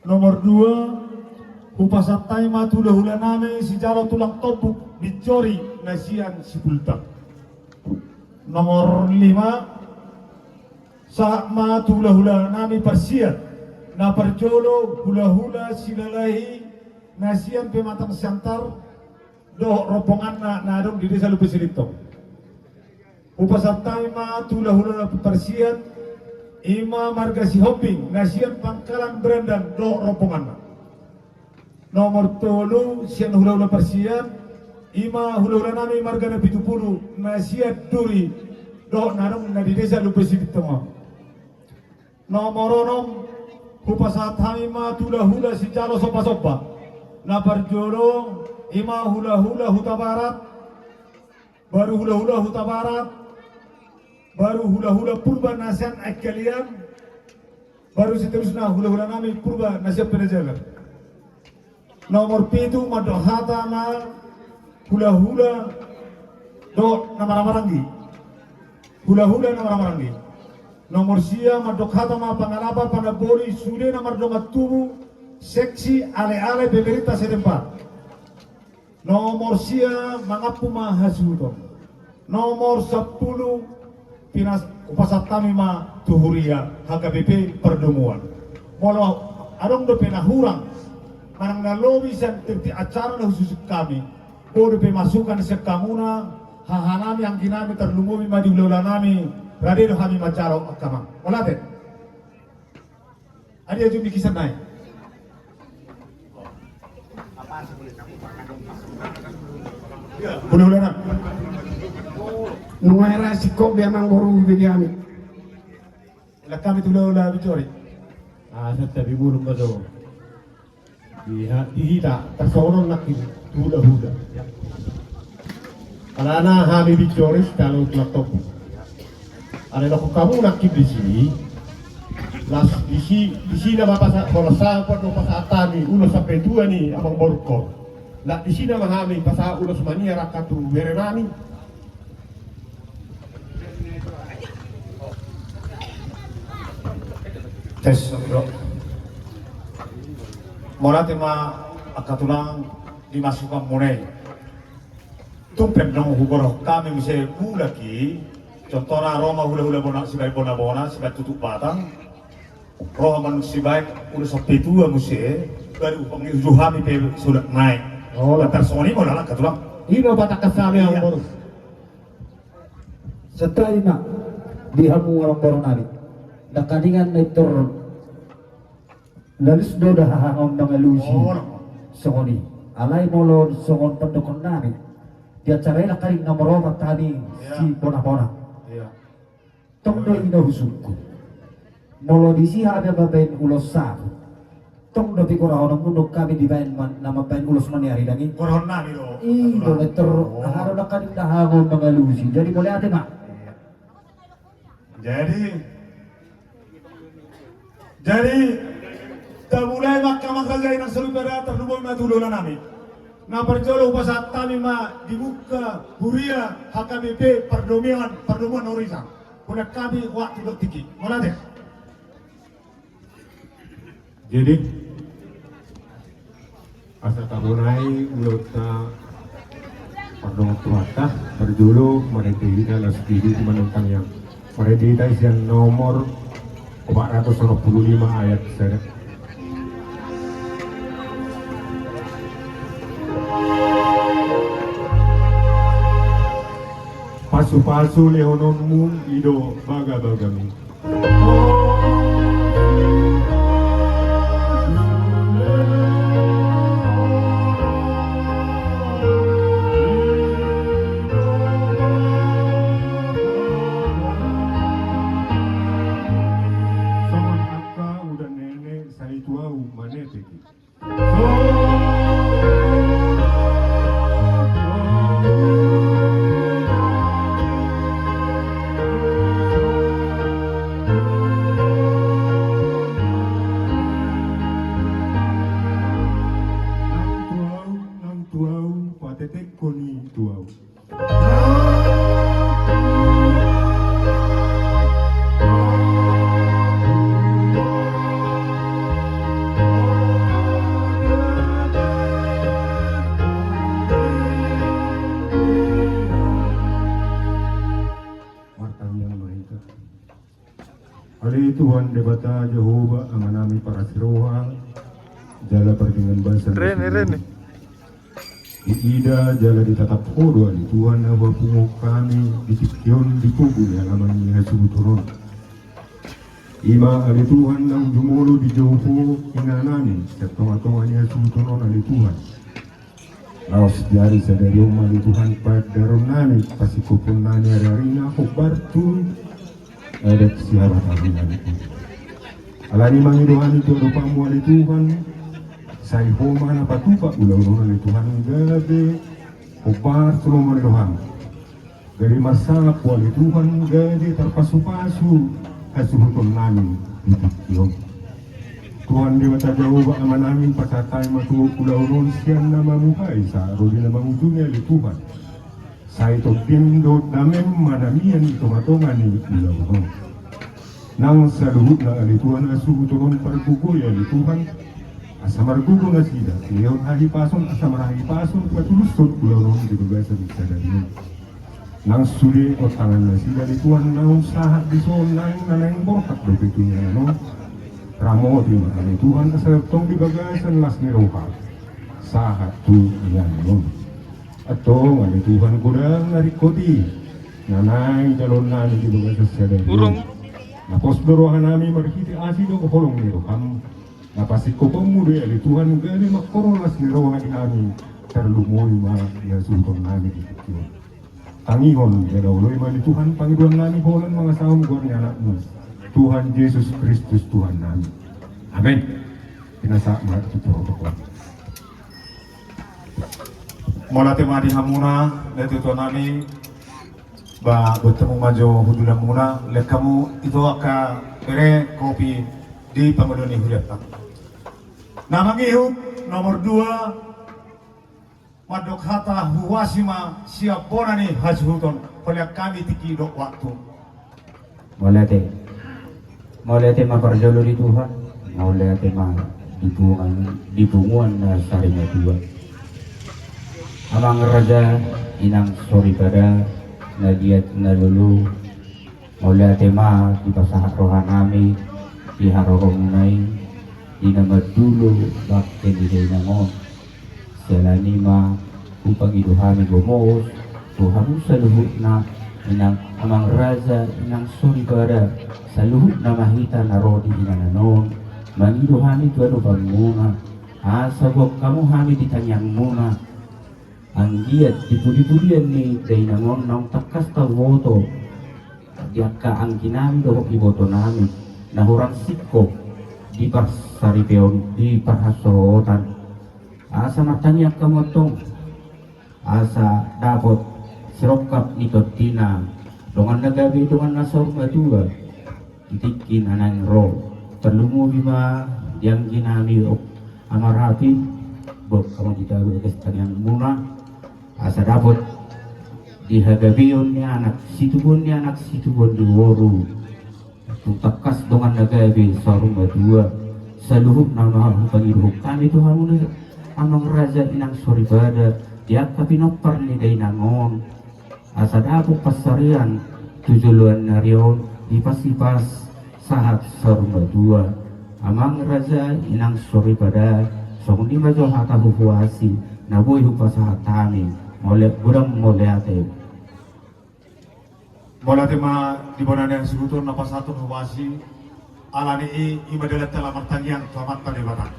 Nomor 2, Upasatai Matula Hulaname si Jalo Tulang Topuk Dicori Nasian Sipultak. Nomor 5, Saat Matula Hulaname Persian na Perjolo Hula-Hula Silalahi Nasian Pematang Siantar do rombongan na adong di desa Lubis Silitong. Upasatai Matula Hulaname Persian Ima Marga Sihoping Nasian Pangkalan Berendan do rombongan. Nomor 3 sian hula-hula Persian Ima hula-hula nami Marga na 70 Nasian Duri do narong na di desa Lubis Silitong. Nomor 6 Upasatai Matula Hula si Jalo Sopa-Sopa na Parjolo Ima hula-hula Huta Barat baru hula-hula Huta Barat baru hula-hula Purba Nasian Akalian baru seterusnya hula-hula nami Purba Nasian Penajalan. Nomor 7 Madohata na hula-hula do Namaramarangi hula-hula Namaramarangi. Nomor sia Madohata ma Pangalapa Panabori Sude na Mardonga Tubu seksi ale-ale pemerintah setempat. Nomor sia Mangapu Mahasudon. Nomor 10 Pinas Upasatami ma Tuhuria HKBP Perdemuan. Molo adong do penahurang manang nalobi san tirti acara na khusus kami. Bodo pemasukan sa kamuna hahanami ang ginami terlumumi madi ulola nami radio kami macaro akama. Wala din. Adi aja bikisan naik. Boleh na. Nuera sikop dia mangguru bidiami. Ila kami tulola bitori. Sa tabi bulong ba daw? Ihita, tasonon na hula-hula. Alana hami bichoris kalau laptop. Ada nak kamu nak di sini. Las di sini nama pasal kalau sampai no pasal ni ulos sampai 2 ni abang borko. Lah di sini nama hami pasal ulos mania rakatu berenami. Tes bro. Mola tema akatulang dimasukkan mulai. Tumpen dong hugoro kami mesti lagi. Contohnya Roma hula-hula bona sibai bona sibai tutup batang. Roma sibai udah sampai 2 mesti baru pengizuhami pe sudah naik. Oh, lantar soni mola katulang. Ino batak kasami ang boros. Setelah ini dihamu orang Boronari. Nakadingan itu lalis do dah hangom dengan lusi. Songoni. Alai molo songon pendukung nari. Dia carai nakading nomor 4 tadi si bona-bona. Iya. Tong do ino husuku. Molo disi ada babain ulos sa. Tong do pikura ono mundo kami dibain nama bain ulos maniari dangi. Corona nih lo. Ino letter haro nakading dah hangom dengan lusi. Jadi boleh ada mak. Jadi mulai mahkamah kerja yang seru pada terlumoi matuluna nami. Na perjolo pasat kami ma dibuka huria HKBP perdomuan orisan. Kuna kami waktu tiki. Mana deh? Jadi asa kabunai ulut na pardong tuata berjulu mereka dalam studi menentang yang mereka yang nomor 425 ayat seret. Pasu-pasu lehononmu ido baga-bagami. Soman akka udah nenek saya tua maneteki. Nang tuau patete koni tuau. Tuhan debata Jehovah amanami para siroha jala pertingan basa Rene. Ida jala ditatap hodo ali Tuhan awa pungo kami ditikyon di kubu di halaman niya subuturon. Ima ali Tuhan nang jumulo di jauho inanani sa tonga-tonga niya subuturon ali Tuhan. Laos jari sa daryong ali Tuhan padaron nani pasikupon nani ararina ako bartun adat siharat ali nani. Alani mangidohan itu rupamu ali Tuhan. Saya homa na patupa ulau na Tuhan gabe obar tulong mo Tuhan gari masalah wali Tuhan gabe terpasu-pasu kasuhuton namin ditikyon Tuhan di mata jauh aman namin pasatay matu ulau nun siyan na mamuhay sa rodi na mangujungnya li Tuhan sa ito pindot namin manamian ito-matongan ni ulau nun nang sa luhut na ali Tuhan asuhuton pargugoy ali Tuhan asamar gugu na sida, ngayon hahipason, asamar hahipason, patulusot ulang di bagasa bisa dari nang suli o tangan na sida di Tuhan naung sahat di son nang borkat do pitunya no ramo di mana Tuhan asaraptong di bagasan las ni roha sahat tu yan no atau ngani Tuhan kudang narikoti nanay jalon nani di bagasa sida napos berohan nami marhiti asido ko holong ni roham napasik ko pemuda ali Tuhan gani makorolas ni roha di kami terlumoy ma ya sultan nami di Tuhan tangihon ya dauloy ma di Tuhan pangidon nami holan mga saum gor ni anakmu Tuhan Yesus Kristus Tuhan nami amin pinasa ma itu protokol Mula tema di hamuna letu to nami ba bertemu majo hudula muna lek kamu itu aka pere kopi di pangudoni hujat. Nama ngihut nomor 2 Madok hata huwasima siap bonani hajhuton oleh kami tiki dok waktu. Molete maparjolo di Tuhan, molete ma dibunguan na sarinya dua. Amang raja inang sori pada nadiat nalulu molete ma di pasahat rohan nami di harorong nai di nama dulu bakte di nangon selani ma upang iduhami gomos Tuhan saluhut na inang amang raja inang suri pada saluhut na mahita na rodi inananon mangiduhami tuado pangmuna asabok kamu hami ditanyang muna ang giat dipudi-pudian ni day nangon nang takas tawoto diaka ang kinami dohok iboto namin na hurang sikop di parsaripeon di parhasotan asa matanya kamotong asa dapat serokap nito tina dongan nagabi dongan nasor madura itikin anang ro terlumu bima yang ginami amarapi bok kamu ditago kestanyang muna asa dapat dihagabion ni anak situbun di woru takas dongan nagabi sarung madua saluhuk nama pangiruhuk kami Tuhan amang raja inang sori pada dia kapinopar ni day nangon asa dapo pasarian tujuluan narion ipasipas sahat sarung madua amang raja inang sori pada song di majo hata huhuasi naboy hupasahat kami molek gudang moleate Bola tema di bonan yang sebutun napa satu huwasi alani imadalat telah pertanyaan selamat pada batang.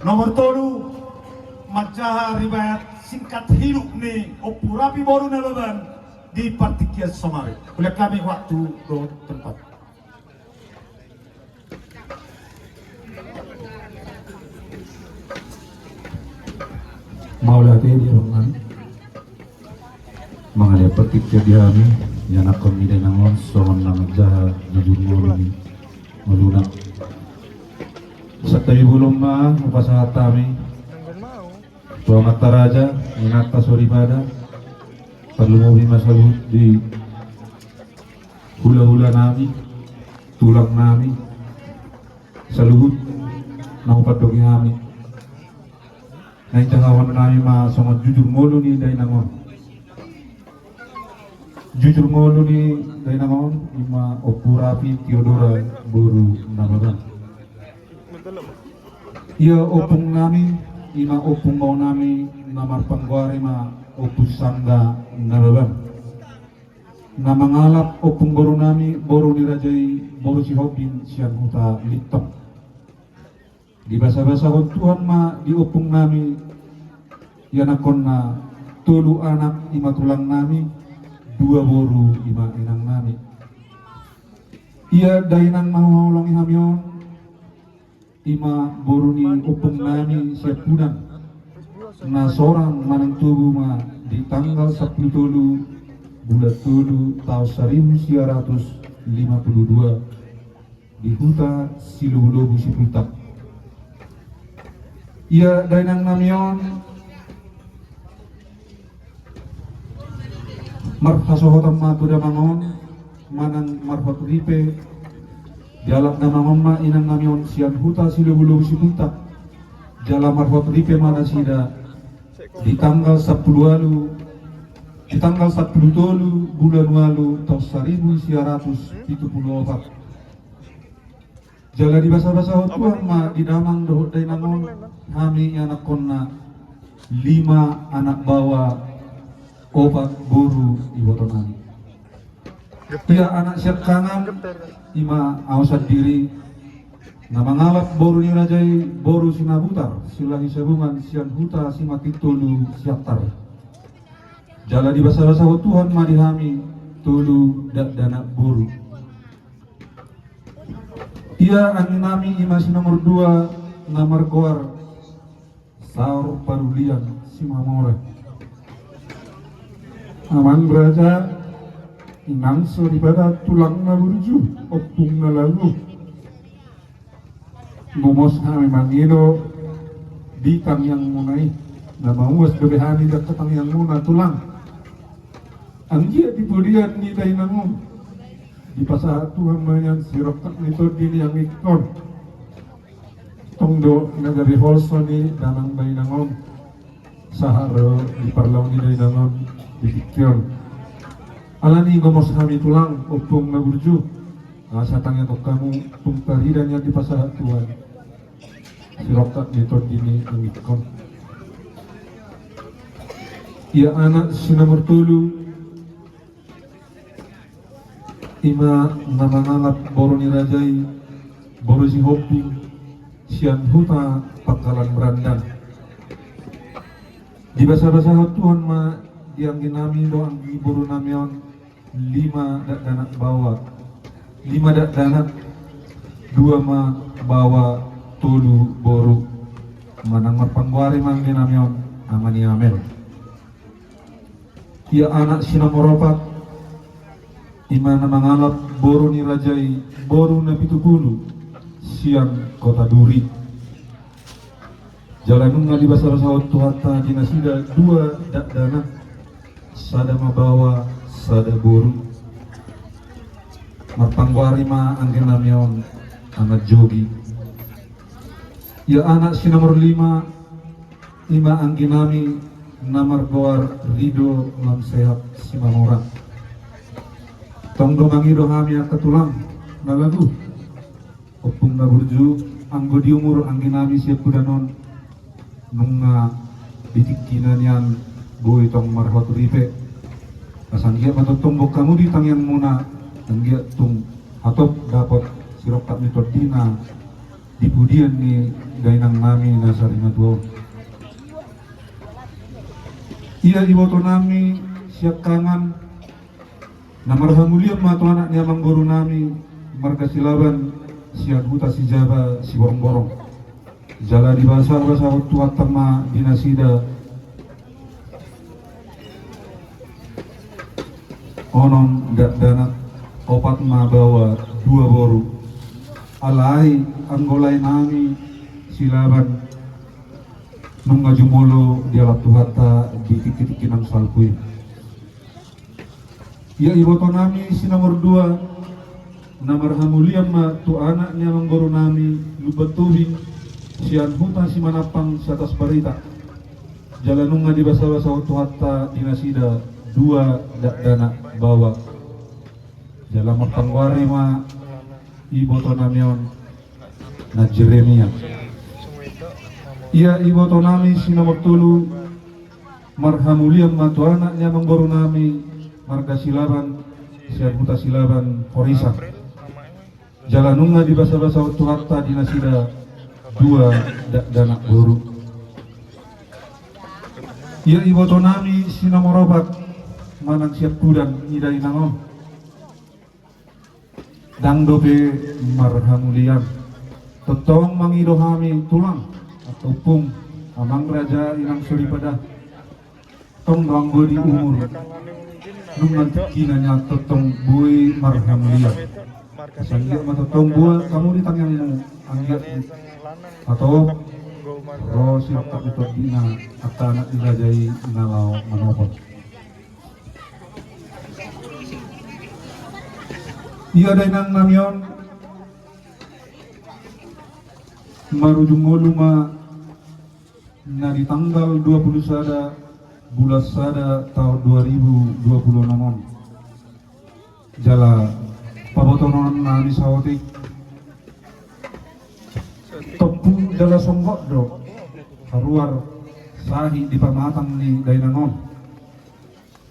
Nomor 3 majaha riwayat singkat hidup nih opurapi baru nalaban di partikian Somari. Oleh kami waktu do tempat. Maulati di rumah mga lepatik jadi kami yang akan tidak nangon sohon nang jaha jujur muluni malunak sa tayo bulong ma upasahat kami tuang at taraja ingat pasori pada perlu masalut di hula-hula nami tulang nami saluhut na upadog nami na itangawan nami ma songot jujur muluni day nangon jujur ngolu ni dari naon ima Opu Rafi Theodora Boru Namaran. Ia opung nami ima opung mau nami namar pangguari ma Opu Sangga Namaran. Nama ngalap opung boru nami boru dirajai boru si Hobin siang huta litong. Di bahasa-bahasa Tuhan ma di opung nami yanakon na tulu anak ima tulang nami dua boru ima inang nami. Ia dainang mahulongi hamion ima boru ni upung nami siap punang na seorang manang tubuh ma di tanggal 10 tulu bulan tulu tahun 1952 di huta Silubulobu Siputak. Ia dainang namion marhasohotam matuda mangon manang marhot ripe jalak na mangon ma inang namion sian huta Silubulobu Siputak jala marhot ripe mana sida di tanggal 10 walu di tanggal 10 tolu bulan walu tahun 1974 jala di basa-basa Tuhan ma di damang dohot day nangon kami anak konna 5 anak bawa obat boru di botonani. Ia anak siap kangan ima awasat diri na mangalap boru ni rajai boru sinabutar silahi sebungan sian huta simati tolu siaptar. Jala di basa-basa Tuhan ma dihami tolu dak dana boru. Ia angin nami ima si nomor 2 namar goar Saur Parulian Simamore. Aman Raja inang daripada tulang na burju opung na lalu ngomos kami mangino di kang yang munai na mawas bebehani dak katang yang muna tulang ang dia di budian ni day nangong di pasahat Tuhan mayan sirokak nito din yang ikon tongdo nagari holso ni danang day nangong saharo di parlaw ni day nangong dipikir alani gomos kami tulang opung na burju satangnya tok kamu pungkaridannya di pasahat Tuhan sirokat nito dini angikon. Ia anak si nomor 3 ima namangalap boru ni rajai boru si Hoping sian huta Pangkalan Brandan di bahasa-bahasa Tuhan ma yang ginami doang boru namion 5 dak danak bawa 5 dak danak 2 ma bawa tulu boru manang pangwari mangin namion amani amel. Ia anak si nomor 4 imana mangalap boru ni rajai boru na 70 siang kota Duri jalanun nga di basa-basa Tuhata dinasida 2 dak danak sada mabawa sada boru marpangwari ma angin namion anak jogi. Ya anak si nomor 5 ima angin nami namar goar Rido lam sehat si mamora tong domangido kami akatulang nalagu opung na burju anggo di umur angin nami siap kudanon nunga ditikinan yan boy tong marhot ripe kasan dia matutumbok kamu di tangyan muna tanggia tung atop dapat sirokat mitod dina di pudian ni gainang nami nasarina tuaw. Ia di boto nami siap kangan namar hamuliam matu anak niya mangguru nami marga silaban sian huta si Jaba si borong-borong jala di bahasa-bahasa tuat tama dinasida onon dak danak opat ma bawa 2 boru alai anggolai nami silaban nung ngajumolo di alat tuhata di titik-titik nang salpui. Ya iboto nami si nomor 2 namar hamuliam ma tu anaknya manggoro nami lubatuhin sian huta si manapang si atas barita jalanung nga di basa-basa tuhata dinasida dua dana bawa dalam pangwari ma iboto namion na Jeremia. Ia iboto nami sinomor tulu marhamuliam matuana nya mangboru nami marga silaban siabuta silaban Porisa. Jalanunga di basa-basa waktu hatta dinasida dua dana boru. Ia iboto nami sinamorobat manang siap kudan idai nangon dang dobe marhamulian totong mangido kami tulang atau pung amang raja inang suripada tong ranggo di umur nungan kinanya totong bui marhamulian sangga matotong buah kamu ditangyang mo anggat atau roh silap itu dina atau anak dirajai nalau manopot. Ia dainang namion marujung luma na di tanggal 20 sada bulan sada tahun 2026 jala pabotonon na ni sawatik topung jala songgok do haruar sahi di pamatang ni dainangon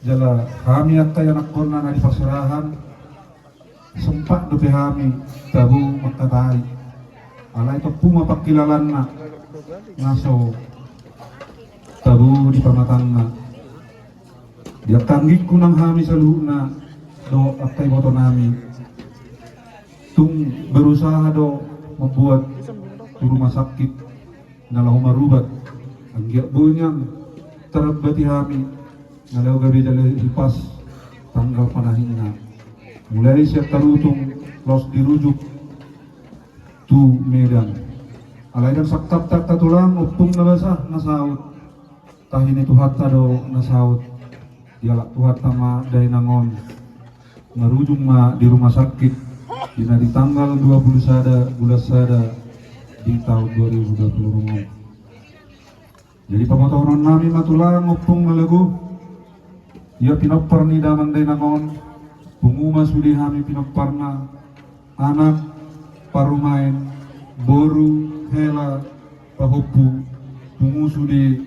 jala kami at tayo nakborna na di pasirahan sempat dobe kami tabu magtatari alay ito pumapakilalan na ngaso tabu di pamatang na diak tanggik ko ng kami sa luna do at tayo boto nami tung berusaha do membuat rumah sakit nalau marubat ang giakbunyang terabati kami nalau gabi dali hipas tanggal panahin na mulai siya tarutong los dirujuk tu Medan alay dan saktap tak tulang upung nabasa nasaut tahin itu hatta do nasaut dialak tu hatta ma day nangon ngarujung ma di rumah sakit dina di tanggal 20 sada bulan sada di tahun 2020 jadi pemotong nami matulang upung nalagu ia pinopar ni daman day nangon penguma sudi kami pinagparna anak parumain boru hela pahupu pungu sudi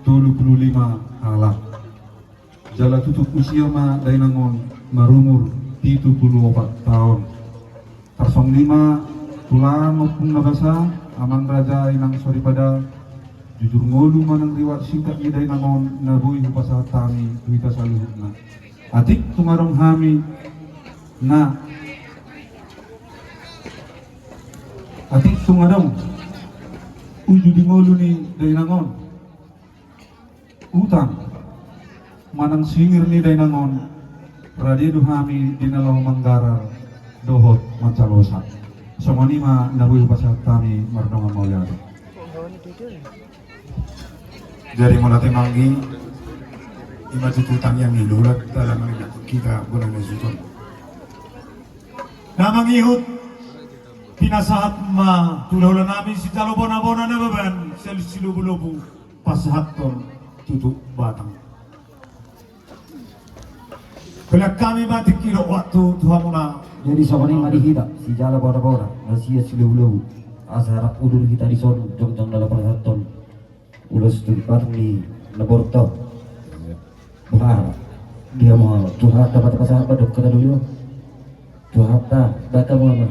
25 alak jala tutup usia ma dainangon marumur 74 tahun tarsong 5 tulang opung nabasa amang raja inang sori pada jujur ngolu manang riwat singkat ni dainangon nabui upasa tami tuita saluhutna atik tumarong kami na atik tungarong uju di ngolu ni dainangon utang manang singir ni dainangon radido kami dinalaw manggara dohot mancalosa somanima nabuhi pasat kami mardonga maulyado Dari mulai manggi ima tututang yang nilulat dalam kita bulan Zulhijjah. Namang ihut pinasahat ma tulaulan namin si talobona-bona na baban sel silubu-lubu pasahat ton tutup batang. Kalau kami mati kira waktu Tuhan muna jadi sokoning madihita si jala bora-bora nasia silubu-lubu asarap udur kita di sono jong-jong dalam perhatian ulos tulipat ni naborto bahar dia mau Tuhan dapat pasahat dok kata dulu Tuhan tak baca mula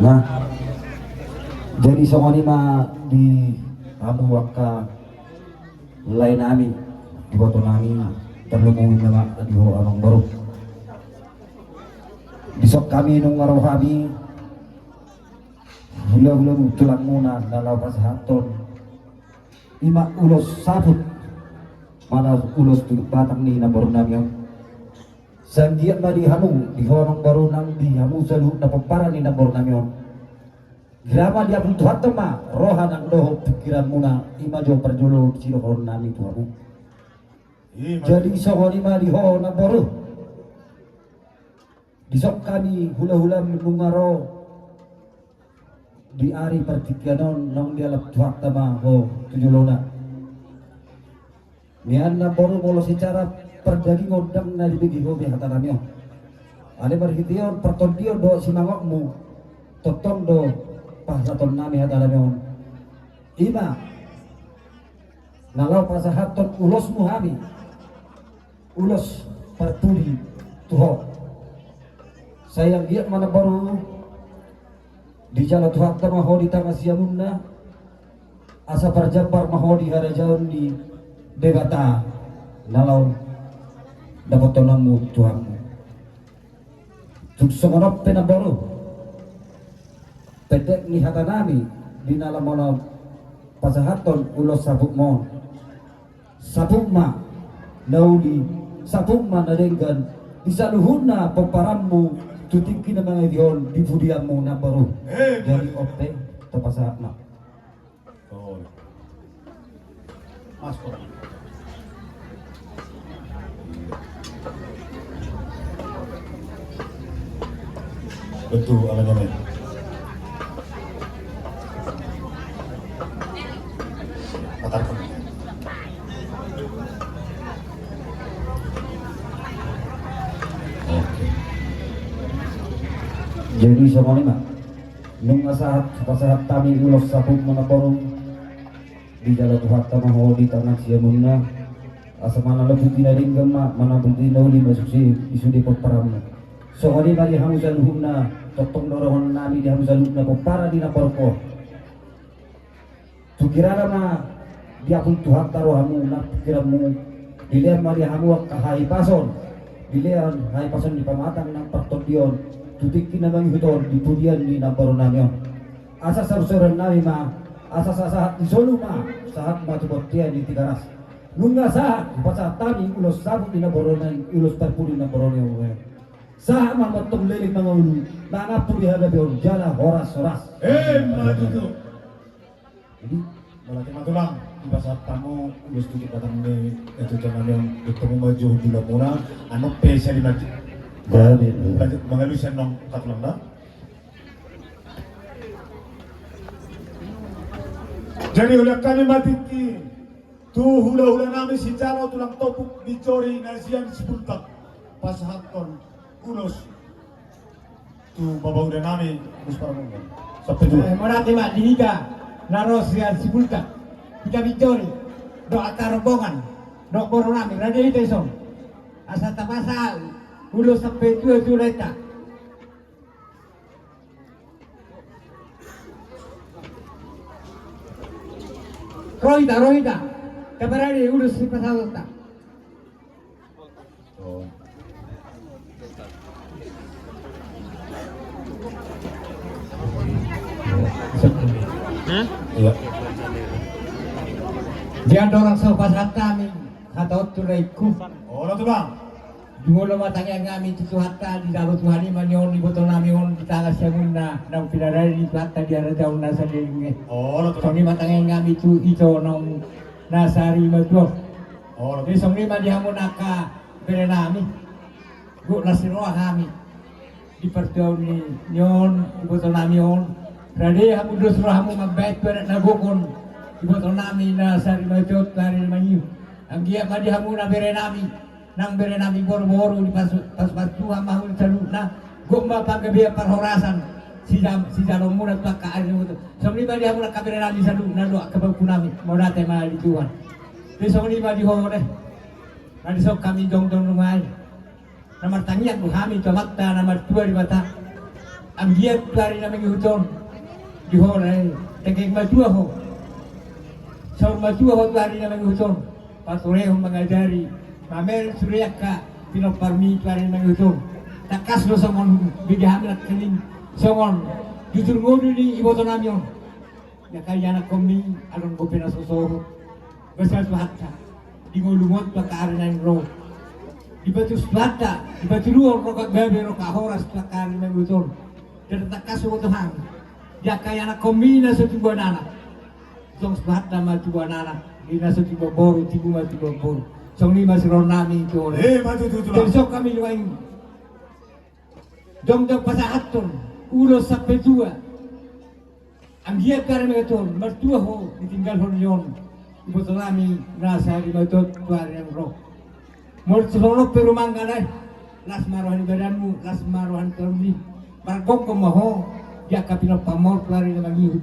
nah jadi somoni ma di amu waka lain nami di foto nami terlumungin nama di amang baru besok kami nung ngaruh kami hula-hula tulang muna nalau pasahaton ima ulos sabut mana ulos tuluk batang ni na baru nami sandian ma di hamu di honong baru nang di hamu selu na pamparan ni na baru nami grama dia pun tuhan tema rohan ang doho pikiran muna ima jo perjolo silo horon nami tuhamu jadi sohon ima di honong baru Disok kami hula-hula menungaro di ari pertikyanon nang dialap tuak tama ho tujulona. Nian na baru molo secara perdaging odang na dibigi ho bihat namyo. Ale berhitiyon pertondion do simangokmu totong do pasaton nami hata namyo. Ima nalau pasahaton ulos muhami ulos pertuli tuho. Sayang dia mana baru di jalan Tuhan maho di tengah siamunna asa perjabar maho di harajaun di debata nalau dapat tonanmu Tuhanmu suksenganop pena baru pedek ni hata nami di nalam mana pasahaton ulos sabuk mon sabuk ma nauli sabuk ma nadenggan bisa luhuna pemparammu tutingki na mga idiyon di budiamu na baru jadi opte tepasahat na Mas ko. Betul amannya men. Matarkan. jadi sama lima nung asahat pasahat kami ulos sabuk menaporong di jalan Tuhan tamaho di tangan siamunna asa mana lebih tinaring gama mana bunti nauli masuk si isu di peparamna so kali bagi hamusan humna totong dorongan nami di hamusan humna para di naporko tukirana ma dia pun Tuhan taruh hamu na pikiramu dilihat mari hamu kahai pason dilihat hai pason di pamatang ng pertondion tutik kinamang huton di pudian di namparo namyo asa sarusuran nami ma asa sasahat di solo ma sahat matubotian di tigaras nunga sahat pasahat tami ulos sabuk di namparo nan ulos perpuli namparo niyo sahat mamatong liling mga ulu nangapuri hadabion jala horas Maju tu. Jadi melatih matulang di pasar tamu ulos tu datang ni itu jangan yang bertemu maju di Lamuna anu pesa di mati. jadi Mengalusan nong katulang dah. Jadi oleh kami matiki tu hula-hula nami si jalo tulang topuk dicori nasian sepultak pasahaton ulos tu babaw dan nami musparamong sampai tu. Morate mak dihiga naros yang sepultak tiga bicori do akar rombongan do boronami radio itu isong asa tapasal ulos sampai tua leta Rohita kabarani ulos si pasalota Iya. dia dorang sa pasat kami hatot tulay ku Oh, tu bang. Dungulo matangya ngami tutu hatta di dalam Tuhan ini manyon di botol nami on di tangan siamunna nang pinadari di hatta di arah daun nasari nge. Oh, tu bang. Songi matangya ngami tu ito nong nasari maglo. Oh, Di songi ma di hamun naka berenami. Gu nasiroa kami di perdaun ni nyon di botol nami on. Rade hamun dos roh hamun magbait peret nagukon di botol nami nasari maglo tari manyu. Ang giya ma di hamun na berenami. Nang berenami boro-boro di pas-pasuhan mahul saluna gumba paggabi parhorasan si jalong muna tuaka ayo mo so lima dia muna ka berenami saluna do kabag punami mo dati mahal di Tuhan di so lima di hore na di sok kami dong lumay namar tangiak do kami tamakta namar tua di mata ang giat dari namang huton di hore tegeng matua ho so matua ho dari namang huton patureho mengajari Pamer surya ka pinoparmi kari mangutum takas lo somon bidahami nak kening somon jujur ngodu ni iboto namyon ya kaya anak komi alon gopena sosoho besar tu hatta di ngolumot pa kaarinan ro di batu splata di batu luar rokak gabe rokak horas pa kari mangutum dan takas lo Tuhan ya kaya anak komi na sa tubuan anak tong splata ma tubuan anak di na sa tubuan boru tibu ma tubuan boru Song lima si nami itu oleh. Maju tu bang. Besok kami luain. Dong pasahaton ulos sampai tua. Ang giat kami ito, mertua ho ditinggal ho yon. Ibu kami nasa di betul tuar yang roh. Mul seluruh perumang kanai, las maruhan badanmu, las maruhan termi. Bargong kumaho, dia kapino pamor tuar yang bagi.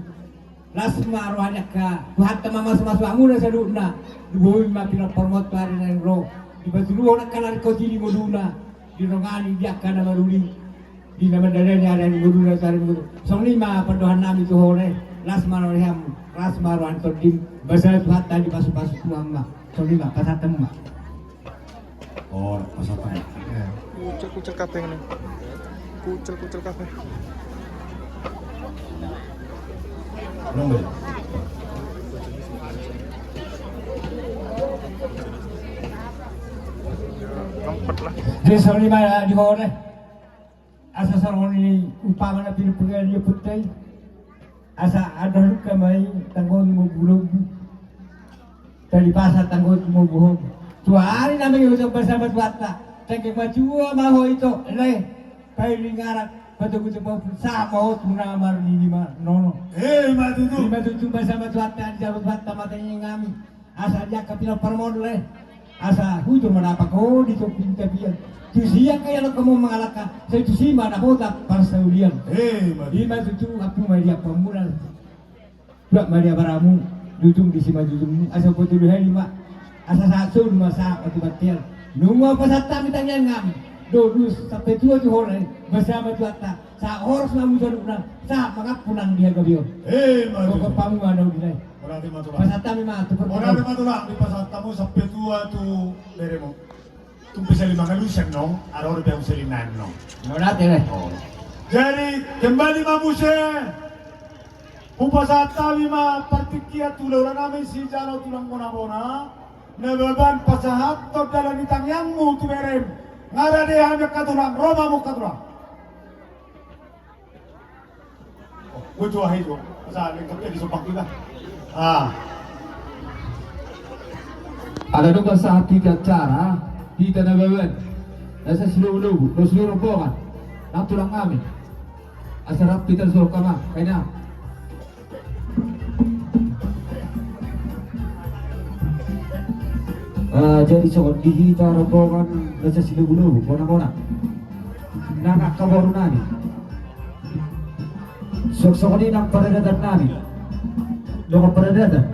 Las maruhan ka, tuhan tamama sama suamu na sa duna. Duboy mapino pamor tuar yang roh. Di betul ho nak kalar kau jadi moduna. Di rongani dia kana maruli. Di nama dadanya ada yang guru dasar guru. Song lima perdohan nami tu hore. Las maroham, las marohan todim. Bahasa Tuhan tadi pasu-pasu tuang mak. Song lima pasatan mak. Oh, pasatan. Kucel kafe ini. Kucel kafe. Belum ya? Empat lah. Jadi song lima di hore. Asa sarong ini upama na pinupugan niya putay. Asa ada luka may tanggol mo bulog. Talipasa tanggol mo buhog. Tuari namin yung bersama tuata. Tengke macua maho ito. Elay, pailing arak. Patugot mo sa maho tunamar ni lima nono. Matutu. Lima tutu bersama tuata di jabat tuata matanya ngami. Asa dia kapila parmon le. Asa hutu manapak ho di toping tapian. Tusian kaya lo kamu mengalahkan. Saya tusi mana kota para saulian. Lima tutu aku Maria pemuda. Dua Maria baramu. Dudung di sima dudung. Asa potu dua lima. Asa satu dua sah atau batil. Nunggu apa sata mitanya ngam. Dodus sampai tua tu orang bersama tuata. Sa horus namu jadu punang. Sa mangap punang dia gabion. Kau pamu mana udinai. Berarti matulah. Pasata memang tu Berarti matulah di pasatamu sampai tua tu beremo. Tu bisa lima kalusan no, ada orang yang bisa lima no. Berarti le. Jadi kembali mamuse. Upasata lima partikia tulang namin si jalo tulang bona-bona. Nebeban pasahat to dalam itang yang mu tu berem. Ngada dia hanya katulang Roma mu katulang. Gue jual itu, pasal yang kerja di Subang juga. Ada dua saat tiga cara kita nabawan. Nasa seluruh rombongan. Nang tulang kami. Asarap kita suruh kama. Kaya jadi soal di kita rombongan nasa silubu-lubu, bona-bona. Nanak kabaru nani. Sok-sok ini nang paradatan nani. Loko paradatan.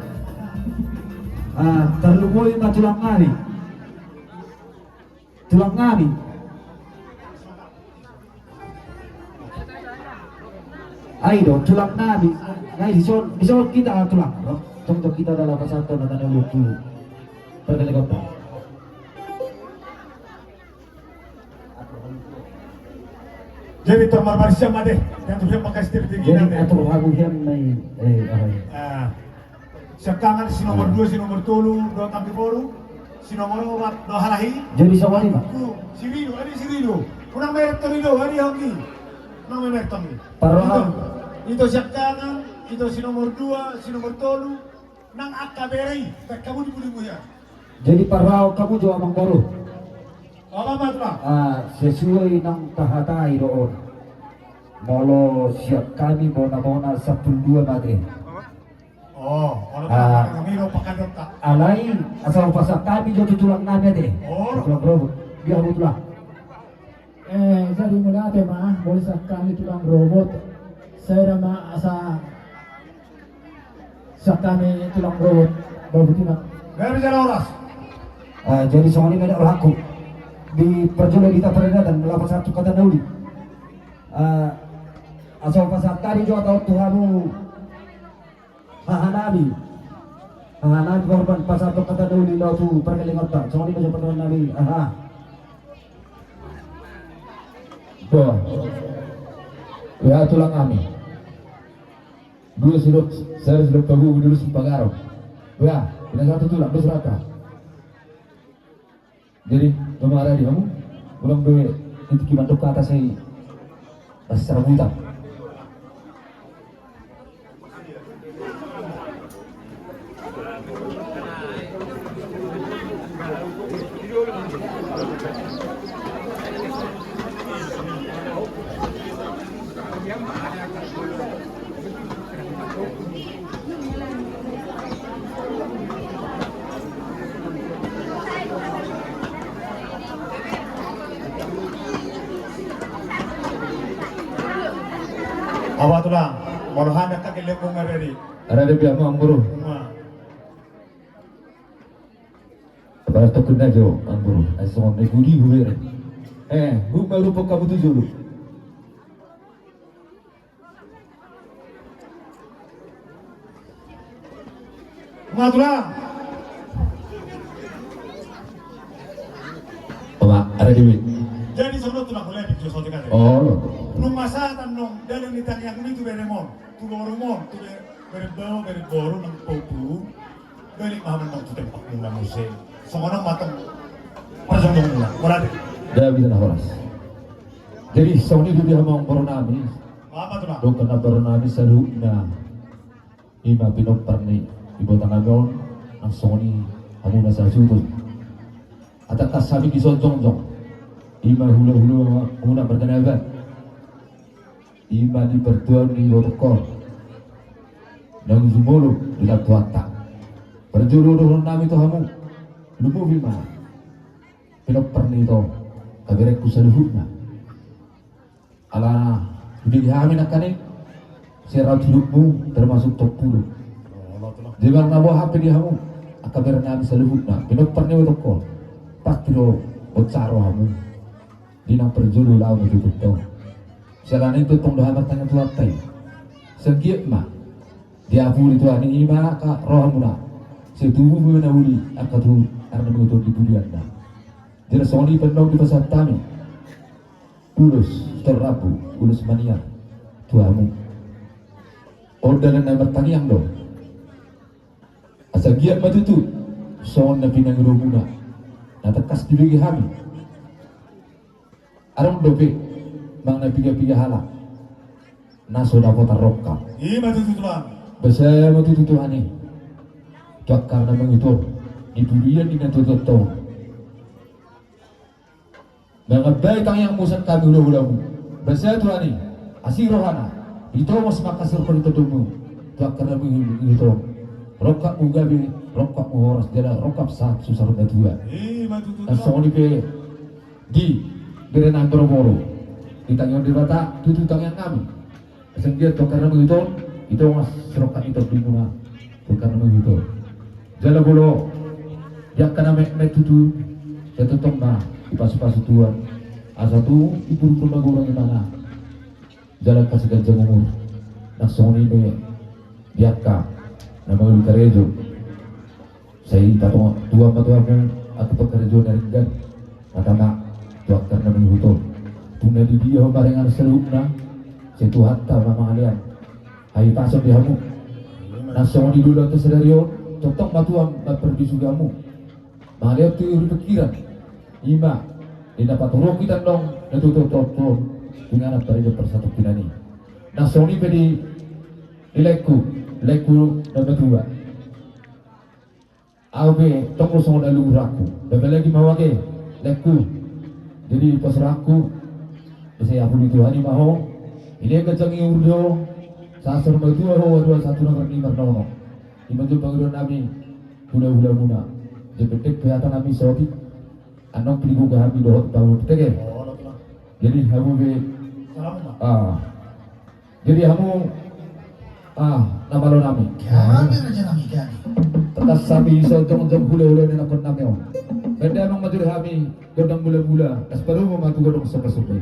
Terlumoy na tulang nani. Tulang nani. Ay dong, tulang nani. Ngay disod kita tulang. Contoh kita dalam pasal na tanong luto. Pergalagan pa. Jadi termar siapa deh, yang tuh pakai setiap tinggi Jadi nanti. atur aku yang may Sekangan si nomor 2, si nomor 3, dua tangki boru, si nomor 4, dua halahi. jadi sawali pak. Si Rido, ada si Rido. Unang merek to Rido, ada hoki. Unang merek to ni. Parohan. Itu sekangan, itu si nomor 2, si nomor 3, nang akaberi, tak kamu dibuli mo ya. Jadi parao kamu jauh amang baru. Apa lah? Sesuai ng tahatay roon. Molo siap kami bona-bona sa pundua natin. Oh, orang kami lo pakadot tak. Alay, asal pasak kami jauh tulang namin eh. Oh. Tulang robot. Biar tulang. Jadi mula tema boleh kami tulang robot. Saya nama asa kami tulang robot. Babutina. Gak bicara oras. Jadi soalnya ada orangku di perjuangan kita peringatan melawan satu kata nauli. Asal pasal tadi juga tahu Tuhanmu Hahanami korban pasal satu kata nauli lalu tu perkelingan tak. Soalnya macam perjuangan nabi. Ya tulang kami. Dulu saya sudah tahu dulu Sempagaro. Ya, tidak satu tulang berserata. Jadi kemarin di kamu ulang dua itu kibantu ke atas saya secara buta. Apa tu lah? Morohan nak kagilip mo nga rin. Ada dia biar mau buru. Para tu kena jo buru. Asal ni gudi gue. Gue baru pokok kamu tu dulu. Mga tu lah. Ada duit. Jadi sono tu lah boleh bikin sesuatu kan? Oh. Nung masa tanong dari nitang yang ini tu beremon, tu borumon, tu berbau nang popu, balik mahaman nang tu tempat mula musik. Semua nang matang perjalanan mula, mula deh. Dah bisa nak horas. Jadi Sony dia hamang Bornami. Apa tu lah? Do kena Bornami selalu na ima pinopar ni ibu tangagon ang Sony hamu nasa suto. At kasabi kisonjong ima hula muna berkenalan. Ima di pertuan ni Rotokor nang Zumolo di Latuata. Perjuru nami to hamu lumu bima pinopar ni to kabirek kusaluhuna. Ala dihamin akan sirat hidupmu termasuk top 10. Di mana buah HP di hamu akabar nabi seluhutna pinopar ni Rotokor pasti lo bocaro hamu dinang perjuru lau itu betul. Selain itu tong dah bertanya tuan tay. Segiat mah dia pun itu ani ima ka roh mula. Setubuh mana uli akadu karena begitu dibudian dah. Jadi Sony penuh di pasar tani. Ulus terapu, ulus mania tuamu. Orderan yang bertanya do. Asal giat matu tu Son na pinangurumuna. Natakas dibigi kami. Arang dobe mang napiga-piga halak. Naso na po tarokka. Ima tututuan. Basa matututuhan ni. Tuak karena mengito. Iburian di natututo. Mga baitang yang musan kami hula-hulamu. Basa tuhan ni. Asirohana. Ito mas makasir ko nito dumu. Tuak karena mengito. Rokap mo gabi. Rokap mo horas. Dala rokap sa susarod na tuwa. Ima Ang tututuan. soni pe di berenang boro-boro. Kita yang dibata tututang yang kami. Sehingga to karena begitu itu mas serokat itu dimuna. To karena begitu. Jala bolo ya kana mek tutu ya tutong na ipas-pas tuan. Asa tu ibu pun magurang imana. Jala kasih gajah umur. Nak soni be biaka na mga karejo. Saya tato tua matua aku pekerja dari gan. Matama tuak karena begitu. Tuna di dia barengan selupna setu hatta mama alian hai pasok di hamu nasong di dulu ke sedario totok matuam pergi sugamu malia tu pikiran ima dapat turun kita dong natutup dengan apa dari persatu kinani nasong di pedi leku dan betua awe toko song dalu raku dan lagi mawage leku jadi pas raku saya pun itu hari maho ini kecangi urdo sasar berdua ho dua satu nomor 5 nomor dibantu panggilan kami hula muna jepetek kelihatan kami sobi anok piliku ke kami dohot tahu tege jadi kamu be jadi kamu nama lo nami Kami raja nami kami. tetas sapi so jong hula dan akon nami on benda emang majur kami godang mula kasparu mematu godong sopa-sopa.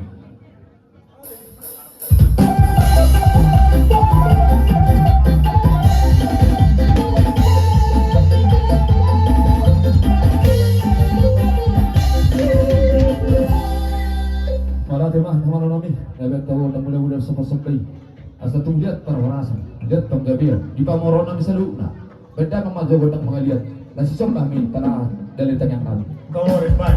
Malah nami, lebih tahu dan mudah-mudah sopa-sopai. Asal tu lihat perwarasan, lihat penggabir di pamoron nami selalu. Nah, benda memajo godang mengaliat. Nasi som kami para dalitan yang kami. Don't worry, bye.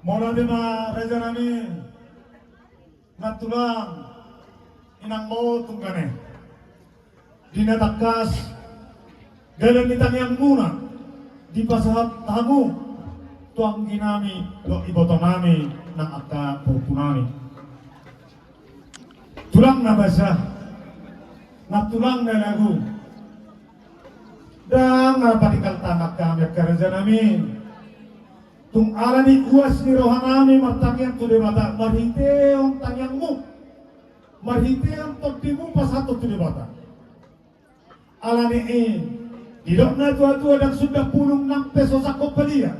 Mula di ma raja nami natulang inang mo tunggane. Dinatakas galang nitang yang muna di pasahat tamu tuang ginami do iboto nami ng akka pupunami. Tulang na basa, natulang na lagu, dan napatikal tamak kami at karaja namin. Tung alani uas ni rohanami martangyan tu debata, marhite ang tangyang mo, marhite ang togdi mo pasato tu debata. Alani tidak na tua-tua dan sudah pulung ng peso sa kopalia.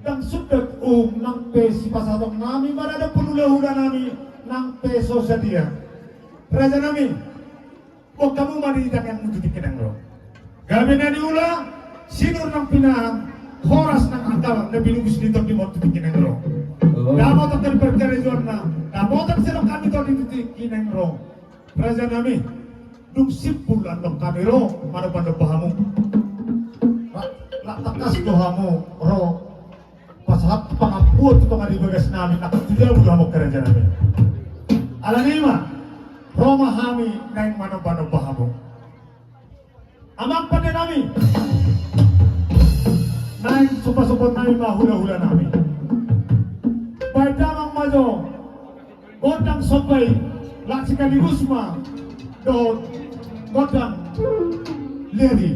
Dan sudah ng peso pasatong nami, marada punula-hula nami ng peso sa dia. Raja nami, huwag kamu maritan yang mutitik ng ro. Gabi na niula, sinur ng pinahang, horas ng akal na binubis dito di mo tutikin ng ro. Dapat ang perkerejuan na, dapat ang silang kami to ditutikin ng ro. Raja nami, nung simpul ang kami ro, manapan bahamu. Takas dohamu ro, pasahat pangampun ito nga dibagas namin, nakatujaw dohamu kerja namin. Alam niyo Roma hami na yung manapan bahamu. Amang pa din namin, na yung supasupot namin mahula-hula namin. Baidamang majo, godang sopay, laksika di Gusma, do godang lady.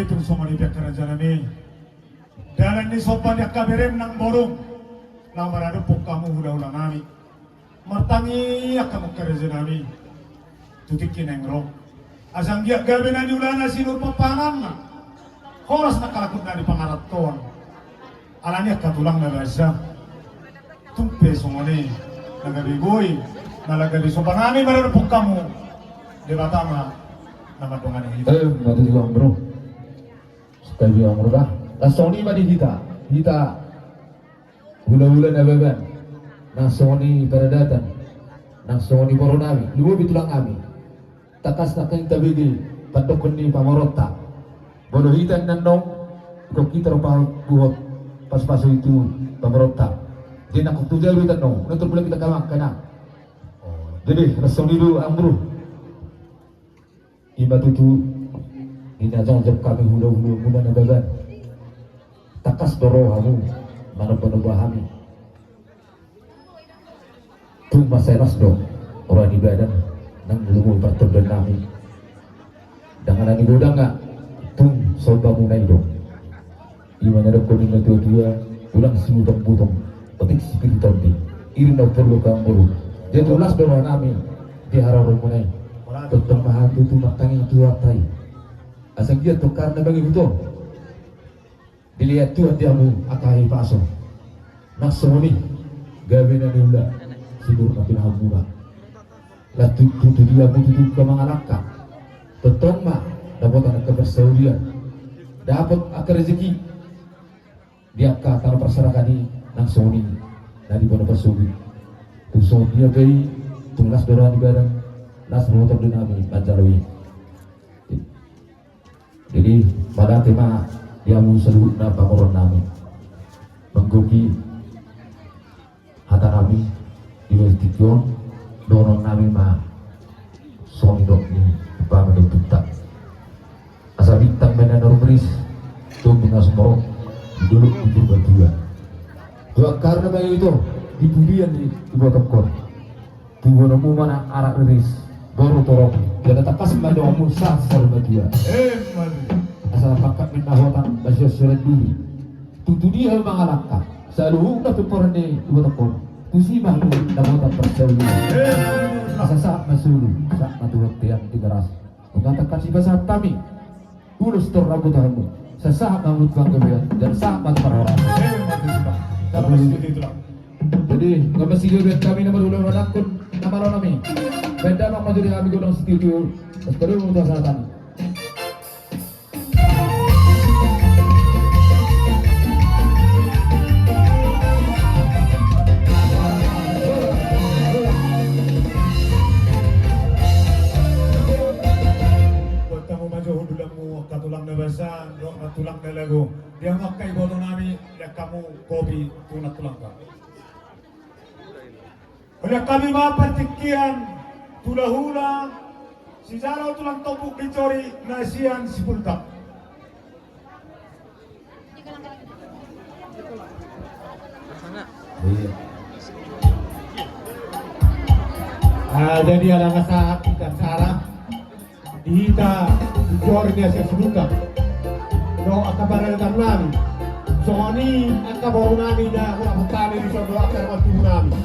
itong sumalibyak kerajaan ini. Dalam ni sopan yak kaberem nang borong. Lamarado po kamu hula-hula nami. Martangi yak kamu kerajaan nami. Tutikin yang roh. Asang giyak gabi na niulana sinur papanan na. Horas nakalakot na di pangaratuan. Alanya katulang na basa. Tumpe sumoni. Nagabigoy. Nalagabi sopan nami marado po kamu. Di batama. Namadungan yang itu. Mati juga bro. Sekali yang bro dah. Sony madi kita hula-hula na beban. Nang Sony beradatan. Nang Sony Boronami. Luo bitulang kami. Takas na kayong tabigi. Patokon ni pamarota. Bonohitan nandong. Ikaw kita rupa buhot. Pas-paso itu pamarota. Jadi nak tujuan itu nandong. Nanti boleh kita kamak kena. Jadi Sony dulu ang bro. Iba tutu inajang jam kami hula-hula mula na beban. Takas doro hamu manubah kami. Tung maseras do orang ibadah nang lumu pertobdan kami. Dengan ani godang nga tung soba munay do. Imana do kuning na dua ulang simutong-putong petik spiriton di. Irin na perlu kamu. Jadi ulas doro kami di hararo munay. Tentang mahantu tu makangi itu atai. Asal dia tu karena bagi betul. Dilihat tu hatiamu akai paso. Nak semoni gabena nula sidur na pinahamura. Latu tu dia butuh ke mangalaka. Tentang ma dapat anak kebersaudian. Dapat akar rezeki. Dia kata perserakan ni nak semoni dari mana pasudi. Tu so dia gay tunglas doran di barang. Nas motor dinami Banjarwi. Jadi pada tema dia seluruh na pamoron nami menggoki hata nami diwestikion dorong nami ma soni dok ni upama dok tutak asal bintang menan rumris tu mengas morok dulu itu berdua dua karena bayi itu dibudian di ibu tokon tunggu nemu mana arak riris baru torok dia tetap pas pada umur sah serba dia asal pakat menahotan basya surat dulu tutu dia mengalahkan selalu na peporan ni ibu tokon tusi mahlu nahotan persauli asal saat masulu saat matuhat tiang tigaras mengatakan si bahasa kami ulus terrabut kamu sesaat namut bang kebian dan saat matu orang jadi nggak mesti duit kami nomor ulang rakun nama kami benda nak maju di kami gunung studio seperti untuk selatan. Buat kamu maju hudulamu katulang na basa, tulang na lagu. Dia makai botong nami, ya kamu kopi tunat tulang ka. Oleh kami mapertikian hula-hula si Jarau tulang topuk dicori nasian si Pultak. Jadi ada saat kita cara kita dicori nasian si Pultak. Do akabaran nami. Soni akabaru nami na wala putani di sodo akar matu nami.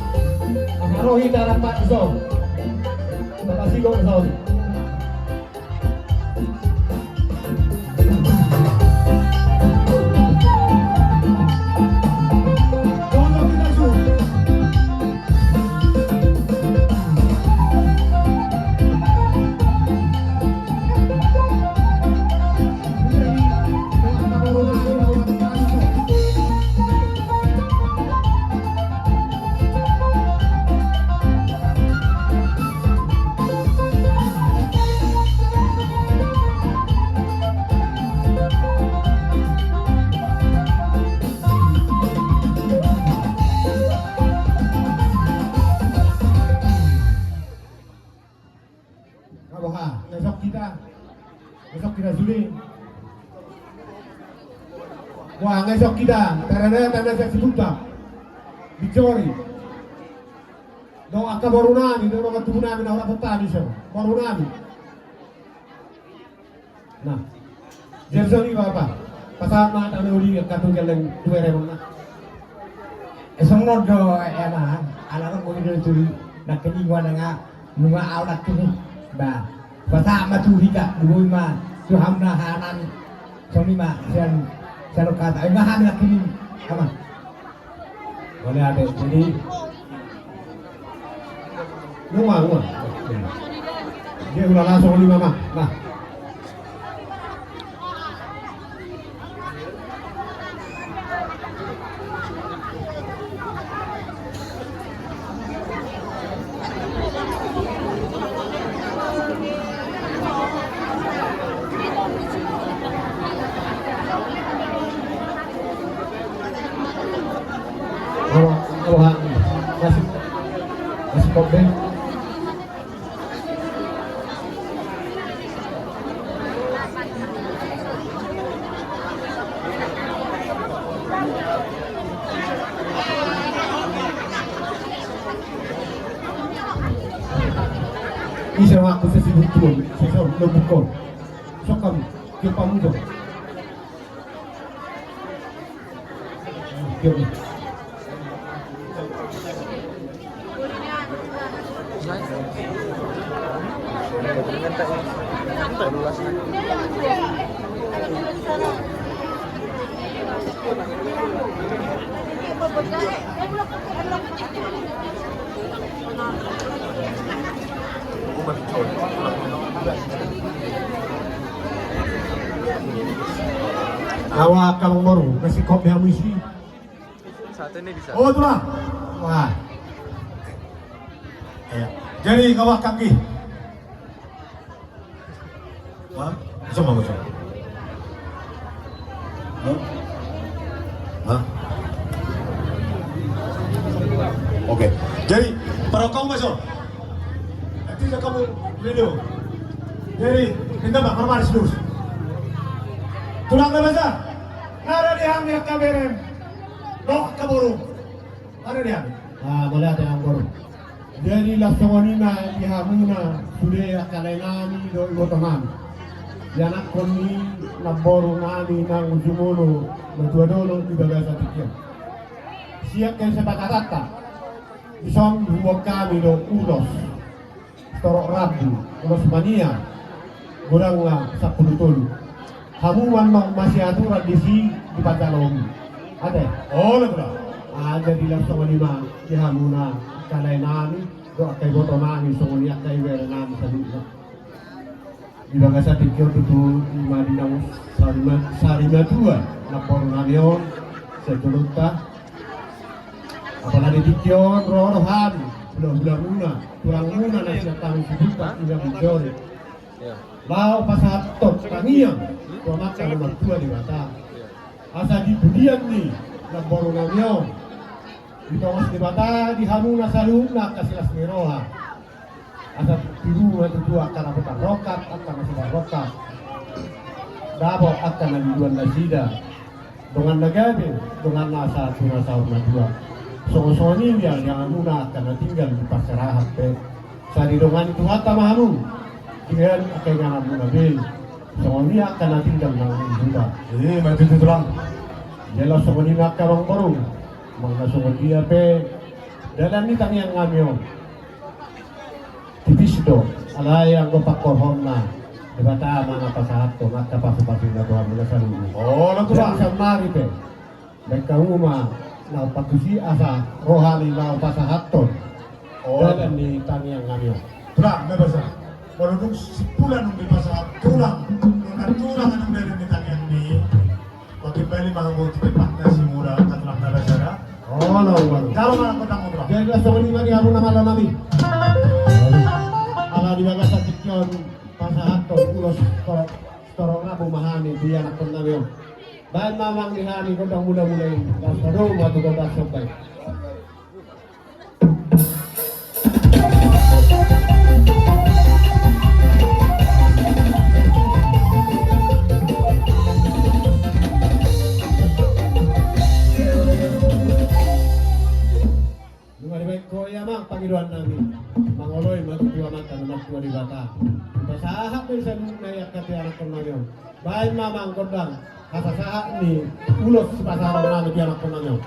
Amarohi dalam pak iso. Terima kasih kau Zon. Besok kita suling. Wah, ngesok kita karena tanda saya sebutkan dicori. Do aka baru nami, do mga tubo namin na wala petani siya. Baru nami. Nah, Jersoni apa? Pasama dan uli katong galang dua remong na. Sunod do anak ko dito nakinigwan nga mga awlat kini ba pasama tu hika dumoy ma tu hamna hanan soni ma sian kata ay mahan na kini ama boleh ada jadi Nguma. Dia ulah langsung uli mama. Nah. Masih kopi. Isa waktu sa sibutun, sa lubukon. So kami, yung pamudo. Yun. Awak kalau baru kasih kopi yang isi. Satu ini bisa. Oh, itulah. Wah, Ya. Jadi kawah kaki. Hah? Coba. Hah? Oke. Jadi para kaum masuk. Nanti kamu video. Jadi minta mak harus terus. Tulang bahasa. Ada di hang kaberen. Dok kaburu. Ada di hang. boleh ada yang baru. Jadi laksonganina dihamuna sudah kalainani do ibotaman. Yanak koni naboru nani nang ujumulo magduadolo di bagasa tikyan. Siap kayo sa patatata. Isang huwag kami do ulos. Torok rabu, ulos mania. Gurang sa pulutul. Hamuan masih aturan di Patalong. Ada? Oh, betul. Jadi laksonganina dihamuna kalainani do kay botonani sunguniak kay werenani sa dunia. Di bagasa tikyo tutu di Madinah Sarima dua lapor namion setulukta apalagi tikyo rohan bulan muna kurang muna na siya tahu sejuta tidak mencuri lau pasatot kaniang tuamakan nomor 2 di Batam asa di budian nih lapor namion di Thomas di Batam di hamuna saluna kasilas niroha asa tiru itu akan apa rokat akan masih rokat dabo akan nabiduan nasida dengan negatif dengan nasa tuna sauna dua so ini yang muna akan tinggal di pasarahat pe sari dengan itu hata mahamu tinggal akan yang muna be so ini akan tinggal dengan juga Mati itu terang. jelas so ini akan bang baru mga so dia pe dalam ni yang ngamyo tipis do alayang go pakorhon na di bata mga pasahat ko maka pasu-pasu na doha mula sa lulo Oh, betul. sa isang mari pe nagkauma na patusi asa rohani na pasahat to dalan ni tangyang ngamyo Tulang, nggak bahasa. Kalau dong sebulan nung di pasar tulang, tulang anong dari ni tangan ni. Waktu bali mga mo tipat na si mura katulang na basara. oh no baru Kalau mga kotang mo tulang. jadi sa wali mani haruna malam nami ala di baga sa tikyon pasahat to ulos torong na bumahani di anak ko nami bahan mamang nihani ko dang mula-mula yun das pado matugadas sabay Lumalibaik ko yamang Panginoon namin. Mangoloy, matutuwa mata naman tua di bata. Pasahap din sa nung nayak kati anak ko nanyo. Bahay mamang kodang, kasasahap ni ulos sa pasaran namin di anak ko nanyo.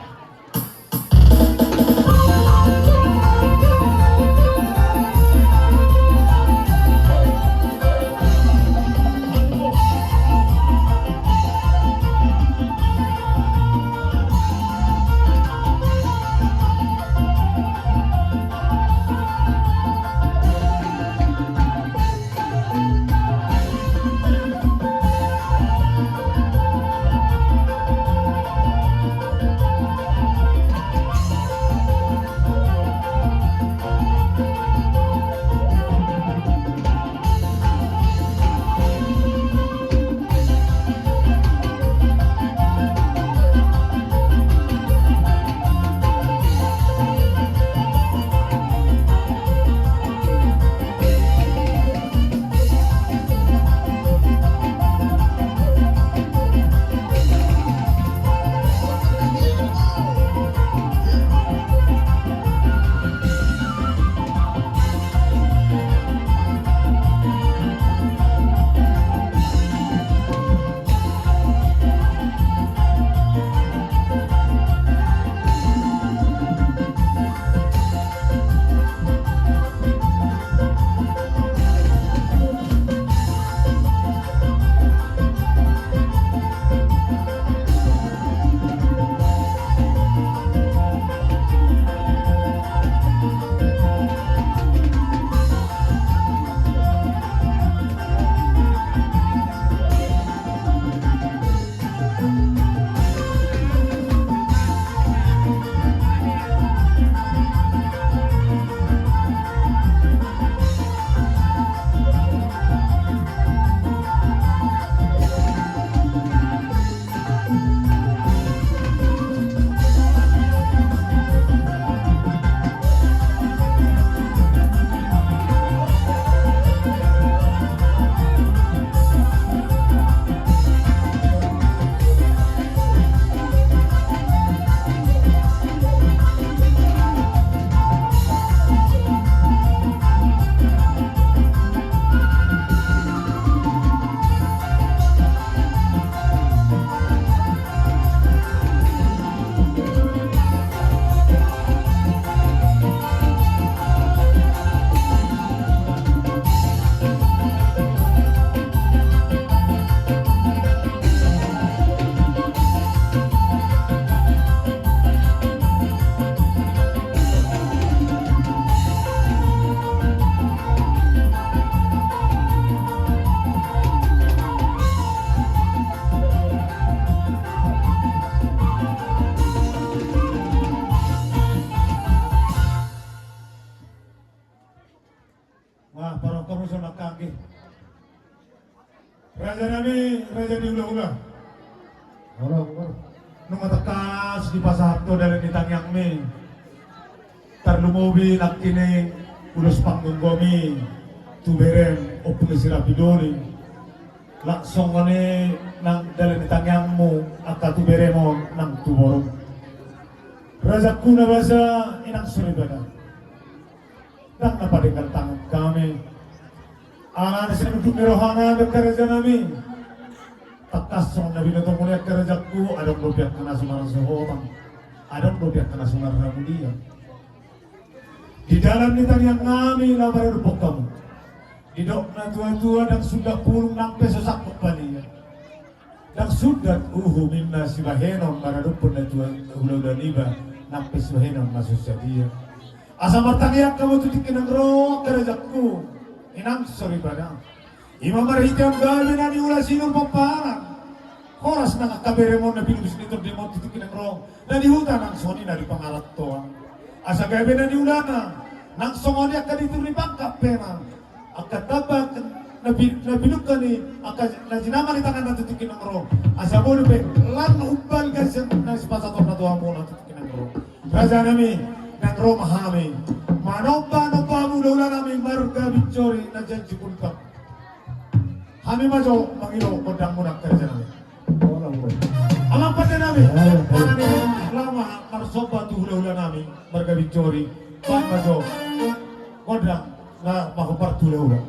Raja nami, raja di ulah-ulah. Nung matakas di pasahto dari ditangyang mi. Tarlumubi nakini ulos panggunggomi. Tuberen opung sirapidoli. Laksong kani nang dari ditangyang mo at tubere mo nang tuborong. Raja kuna basa inang suribada. Nang napadingkan tangan kami. Anak sa nagduk nirohana nagkaraja namin. Takas nabi na itong muli karajakku, adong lupiat ka na sumarang sa homang. Adong lupiat ka na sumarang na mulia. Di dalam nitang yang ngami labar rupok kamu. Di dok na tua-tua dan sudah pulung nampe sesakot pa niya. Dan sudah minna si bahenon para rupon na tua ulau dan iba nampe si bahenon masusya dia. Asa martangyak kamu tutikin ang roh karajakku. Inang sorry pada Imam Marhitam gabi na ni ula sinong pamparan Horas na kakabere mo na binubis nito di mo titikin ang rong na dihuta ng soni na di pangalat to asa gabi na ni ula nang songoni akka dito ni bangkap pena akka tabak na binuka ni akka na jinama ni tangan na titikin ang rong asa mo lupe lan ubal kasi na ispasator na tuwa mo na titikin ang rong raja nami ng rong mahami Manoba mula namin marga bicori na janji kulpak. Kami majo mangilo kodang munak kerja namin. Amang pada namin, para ni lama marsoba tu hula namin marga bicori. Pan majo kodang na makapartula ulang.